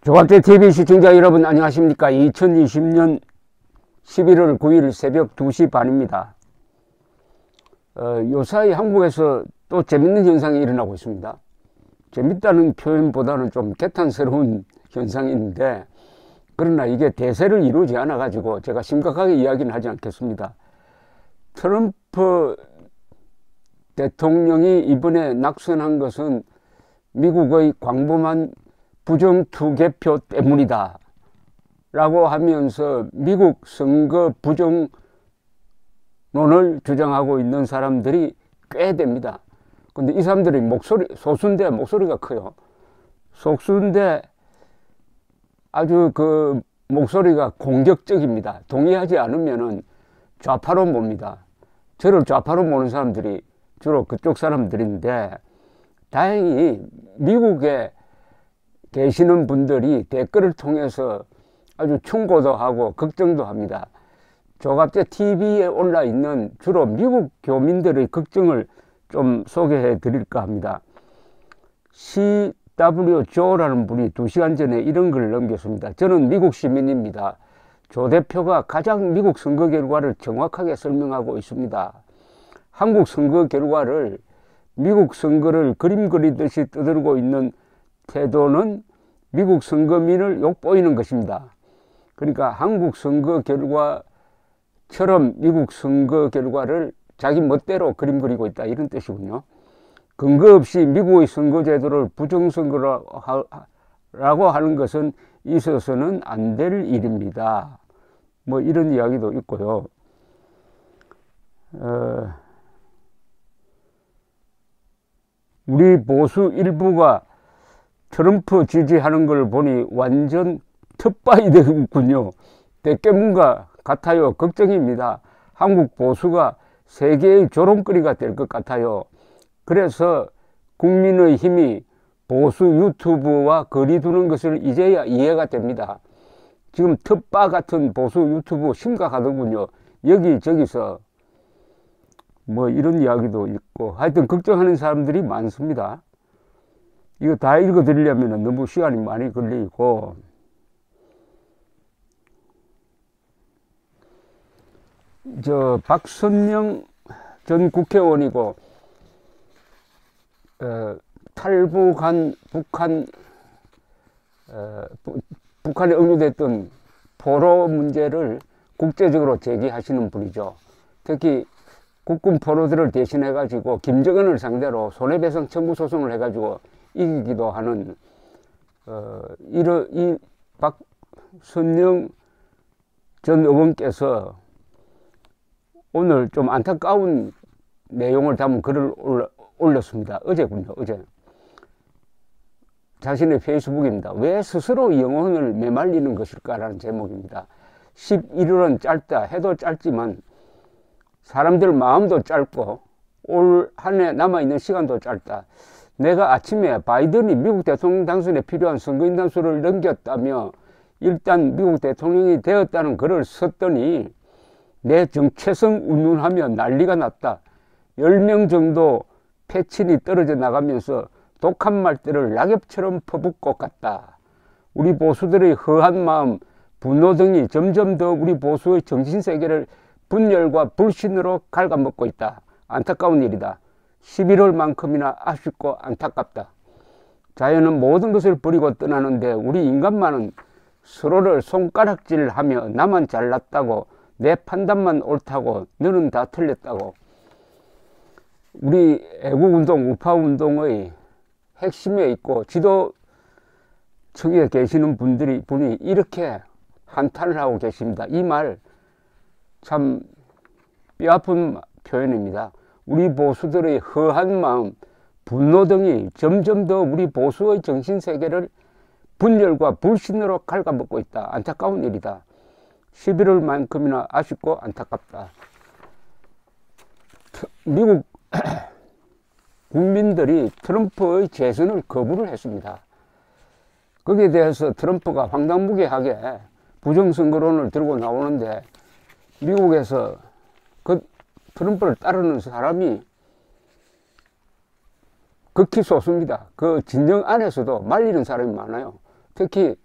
조갑제TV 시청자 여러분 안녕하십니까. 2020년 11월 9일 새벽 2시 반입니다. 요사이 한국에서 또 재밌는 현상이 일어나고 있습니다. 재밌다는 표현보다는 좀 개탄스러운 현상인데, 그러나 이게 대세를 이루지 않아 가지고 제가 심각하게 이야기는 하지 않겠습니다. 트럼프 대통령이 이번에 낙선한 것은 미국의 광범한 부정투개표 때문이다 라고 하면서 미국 선거 부정론을 주장하고 있는 사람들이 꽤 됩니다. 근데 이 사람들이 소수인데 목소리가 커요. 소수인데 아주 그 목소리가 공격적입니다. 동의하지 않으면은 좌파로 봅니다. 저를 좌파로 보는 사람들이 주로 그쪽 사람들인데, 다행히 미국에 계시는 분들이 댓글을 통해서 아주 충고도 하고 걱정도 합니다. 조갑제TV에 올라 있는 주로 미국 교민들의 걱정을 좀 소개해 드릴까 합니다. CW 조라는 분이 2시간 전에 이런 글을 남겼습니다. 저는 미국 시민입니다. 조 대표가 가장 미국 선거 결과를 정확하게 설명하고 있습니다. 한국 선거 결과를 미국 선거를 그림 그리듯이 떠들고 있는 태도는 미국 선거민을 욕보이는 것입니다. 그러니까 한국 선거 결과처럼 미국 선거 결과를 자기 멋대로 그림 그리고 있다, 이런 뜻이군요. 근거 없이 미국의 선거제도를 부정선거라고 하는 것은 있어서는 안 될 일입니다. 뭐 이런 이야기도 있고요. 우리 보수 일부가 트럼프 지지하는 걸 보니 완전 텃밭이 되겠군요. 대깨문과 같아요. 걱정입니다. 한국 보수가 세계의 조롱거리가 될 것 같아요. 그래서 국민의 힘이 보수 유튜브와 거리 두는 것을 이제야 이해가 됩니다. 지금 텃밭 같은 보수 유튜브 심각하더군요. 여기저기서 뭐 이런 이야기도 있고, 하여튼 걱정하는 사람들이 많습니다. 이거 다 읽어 드리려면 너무 시간이 많이 걸리고, 박선영 전 국회의원이고 탈북한 북한에 억류됐던 포로 문제를 국제적으로 제기하시는 분이죠. 특히 국군 포로들을 대신해 가지고 김정은을 상대로 손해배상 청구 소송을 해 가지고 이기기도 하는 이 박선영 전 의원께서 오늘 좀 안타까운 내용을 담은 글을 올렸습니다. 어제군요. 어제 자신의 페이스북입니다. 왜 스스로 영혼을 메말리는 것일까라는 제목입니다. 11월은 짧다 해도 짧지만 사람들 마음도 짧고 올 한 해 남아있는 시간도 짧다. 내가 아침에 바이든이 미국 대통령 당선에 필요한 선거인 단수를 넘겼다며 일단 미국 대통령이 되었다는 글을 썼더니 내 정체성 운운하며 난리가 났다. 10명 정도 패친이 떨어져 나가면서 독한 말들을 낙엽처럼 퍼붓고 갔다. 우리 보수들의 허한 마음, 분노 등이 점점 더 우리 보수의 정신세계를 분열과 불신으로 갉아먹고 있다. 안타까운 일이다. 11월만큼이나 아쉽고 안타깝다. 자연은 모든 것을 버리고 떠나는데 우리 인간만은 서로를 손가락질하며 나만 잘났다고, 내 판단만 옳다고, 너는 다 틀렸다고. 우리 애국운동, 우파운동의 핵심에 있고 지도층에 계시는 분이 이렇게 한탄을 하고 계십니다. 이 말 참 뼈아픈 표현입니다. 우리 보수들의 허한 마음, 분노 등이 점점 더 우리 보수의 정신세계를 분열과 불신으로 갉아먹고 있다. 안타까운 일이다. 11월만큼이나 아쉽고 안타깝다. 미국 국민들이 트럼프의 재선을 거부를 했습니다. 거기에 대해서 트럼프가 황당무계하게 부정선거론을 들고 나오는데, 미국에서 그 트럼프를 따르는 사람이 극히 소수입니다. 그 진영 안에서도 말리는 사람이 많아요. 특히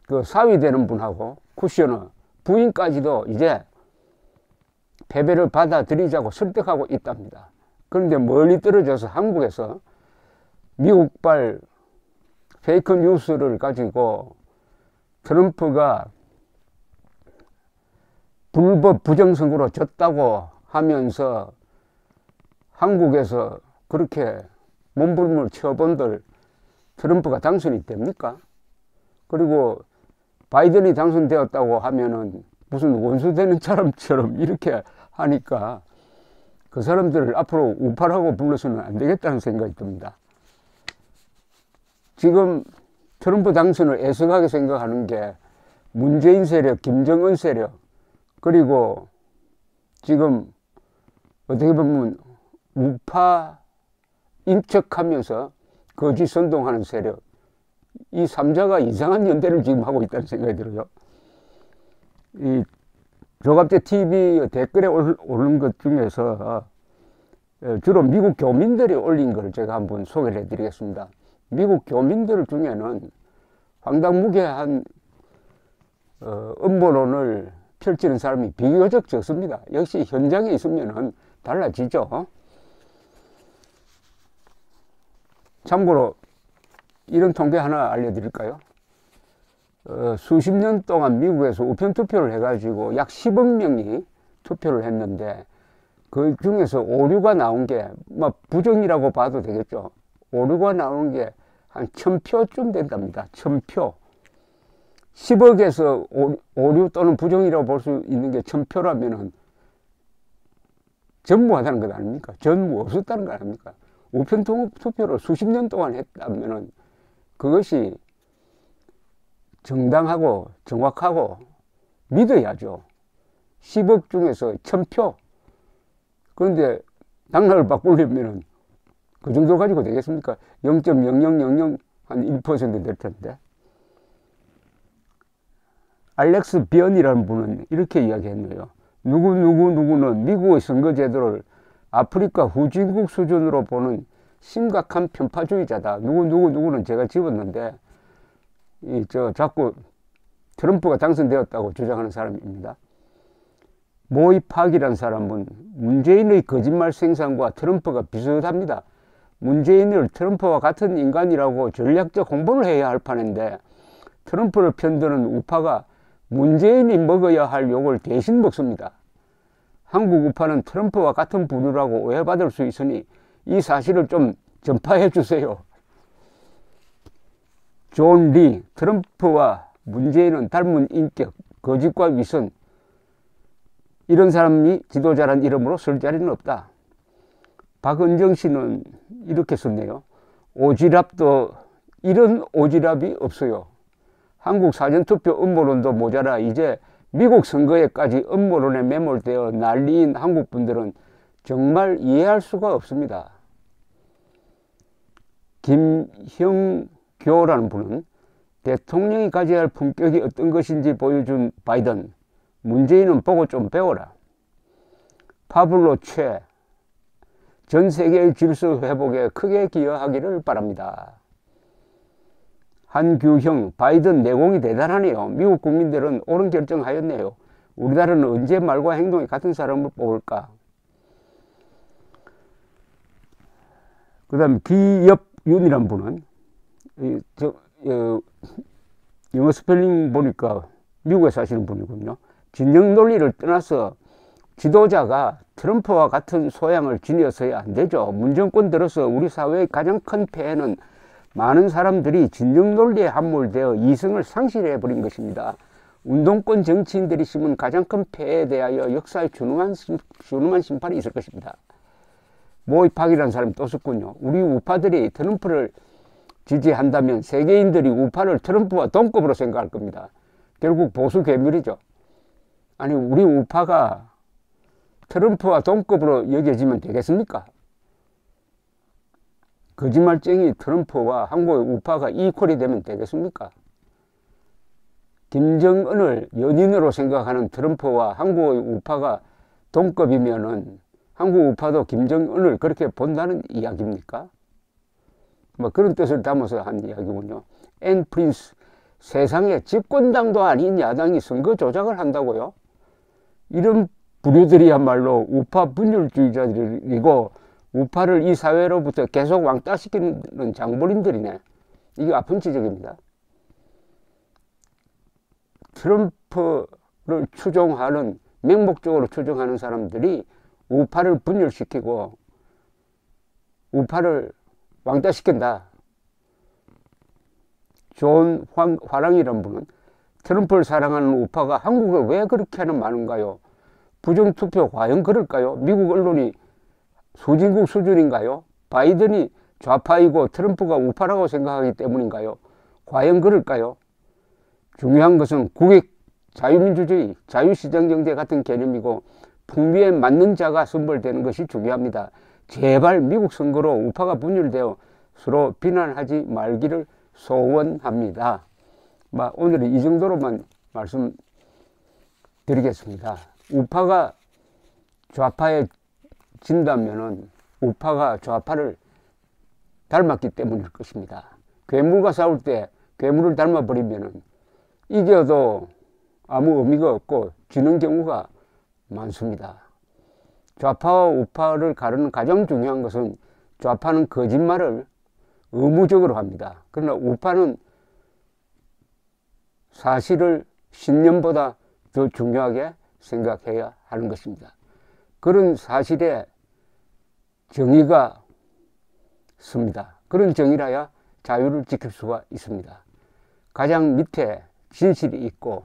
그 사위 되는 분하고 쿠셔너 부인까지도 이제 패배를 받아들이자고 설득하고 있답니다. 그런데 멀리 떨어져서 한국에서 미국발 페이크 뉴스를 가지고 트럼프가 불법 부정선거로 졌다고 하면서 한국에서 그렇게 몸부림을 쳐본들 트럼프가 당선이 됩니까? 그리고 바이든이 당선되었다고 하면은 무슨 원수되는 사람처럼 이렇게 하니까 그 사람들을 앞으로 우파라고 불러서는 안 되겠다는 생각이 듭니다. 지금 트럼프 당선을 애석하게 생각하는 게 문재인 세력, 김정은 세력, 그리고 지금 어떻게 보면 우파 인척하면서 거짓 선동하는 세력, 이 3자가 이상한 연대를 지금 하고 있다는 생각이 들어요. 이 조갑제 TV 댓글에 오른 것 중에서 주로 미국 교민들이 올린 걸 제가 한번 소개를 해드리겠습니다. 미국 교민들 중에는 황당무계한 음모론을 펼치는 사람이 비교적 적습니다. 역시 현장에 있으면 달라지죠. 참고로 이런 통계 하나 알려드릴까요? 수십 년 동안 미국에서 우편 투표를 해가지고 약 10억 명이 투표를 했는데 그 중에서 오류가 나온 게 뭐 부정이라고 봐도 되겠죠. 오류가 나오는 게 한 1000표쯤 된답니다. 1000표. 10억에서 오류 또는 부정이라고 볼 수 있는 게 1000표라면은 전무하다는 것 아닙니까? 전무 없었다는 거 아닙니까? 우편 투표를 수십 년 동안 했다면은 그것이 정당하고 정확하고 믿어야죠. 10억 중에서 1000표. 그런데 당락을 바꾸려면은 그 정도 가지고 되겠습니까? 0.0000 한 1% 될 텐데. 알렉스 비언이라는 분은 이렇게 이야기했네요. 누구는 미국의 선거제도를 아프리카 후진국 수준으로 보는 심각한 편파주의자다. 누구는 제가 집었는데 자꾸 트럼프가 당선되었다고 주장하는 사람입니다. 모이팍이라는 사람은 문재인의 거짓말 생산과 트럼프가 비슷합니다. 문재인을 트럼프와 같은 인간이라고 전략적 홍보를 해야 할 판인데 트럼프를 편드는 우파가 문재인이 먹어야 할 욕을 대신 먹습니다. 한국 우파는 트럼프와 같은 부류라고 오해받을 수 있으니 이 사실을 좀 전파해 주세요. 존 리, 트럼프와 문재인은 닮은 인격, 거짓과 위선, 이런 사람이 지도자란 이름으로 설 자리는 없다. 박은정 씨는 이렇게 썼네요. 오지랖도 이런 오지랖이 없어요. 한국 사전투표 음모론도 모자라 이제 미국 선거에까지 음모론에 매몰되어 난리인 한국 분들은 정말 이해할 수가 없습니다. 김형교라는 분은 대통령이 가져야 할 품격이 어떤 것인지 보여준 바이든, 문재인은 보고 좀 배워라. 파블로 최, 전 세계의 질서 회복에 크게 기여하기를 바랍니다. 한규형, 바이든 내공이 대단하네요. 미국 국민들은 옳은 결정하였네요. 우리나라는 언제 말과 행동이 같은 사람을 뽑을까? 그 다음 기엽윤이란 분은 영어 스펠링 보니까 미국에 사시는 분이군요. 진영 논리를 떠나서 지도자가 트럼프와 같은 소양을 지녀서야 안 되죠. 문정권 들어서 우리 사회의 가장 큰 폐해는 많은 사람들이 진영 논리에 함몰되어 이성을 상실해 버린 것입니다. 운동권 정치인들이 심은 가장 큰 폐해에 대하여 역사에 준엄한 심판이 있을 것입니다. 모이팍이라는 사람이 또 썼군요. 우리 우파들이 트럼프를 지지한다면 세계인들이 우파를 트럼프와 동급으로 생각할 겁니다. 결국 보수 괴물이죠. 아니 우리 우파가 트럼프와 동급으로 여겨지면 되겠습니까? 거짓말쟁이 트럼프와 한국의 우파가 이퀄이 되면 되겠습니까? 김정은을 연인으로 생각하는 트럼프와 한국의 우파가 동급이면은 한국 우파도 김정은을 그렇게 본다는 이야기입니까? 뭐 그런 뜻을 담아서 한 이야기군요. 앤 프린스, 세상에 집권당도 아닌 야당이 선거 조작을 한다고요? 이런 부류들이야말로 우파 분열주의자들이고 우파를 이 사회로부터 계속 왕따시키는 장본인들이네. 이게 아픈 지적입니다. 트럼프를 추종하는, 맹목적으로 추종하는 사람들이 우파를 분열시키고 우파를 왕따시킨다. 존 화랑이라는 분은 트럼프를 사랑하는 우파가 한국에 왜 그렇게는 많은가요? 부정투표 과연 그럴까요? 미국 언론이 수진국 수준인가요? 바이든이 좌파이고 트럼프가 우파라고 생각하기 때문인가요? 과연 그럴까요? 중요한 것은 국익, 자유민주주의, 자유시장경제 같은 개념이고 풍미에 맞는 자가 선발되는 것이 중요합니다. 제발 미국 선거로 우파가 분열되어 서로 비난하지 말기를 소원합니다. 오늘은 이 정도로만 말씀드리겠습니다. 우파가 좌파에 진다면은 우파가 좌파를 닮았기 때문일 것입니다. 괴물과 싸울 때 괴물을 닮아버리면은 이겨도 아무 의미가 없고 지는 경우가 많습니다. 좌파와 우파를 가르는 가장 중요한 것은 좌파는 거짓말을 의무적으로 합니다. 그러나 우파는 사실을 신념보다 더 중요하게 생각해야 하는 것입니다. 그런 사실에 정의가 습니다. 그런 정의라야 자유를 지킬 수가 있습니다. 가장 밑에 진실이 있고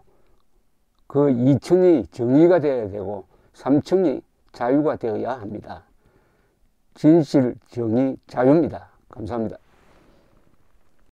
그 2층이 정의가 되어야 되고 3층이 자유가 되어야 합니다. 진실, 정의, 자유입니다. 감사합니다.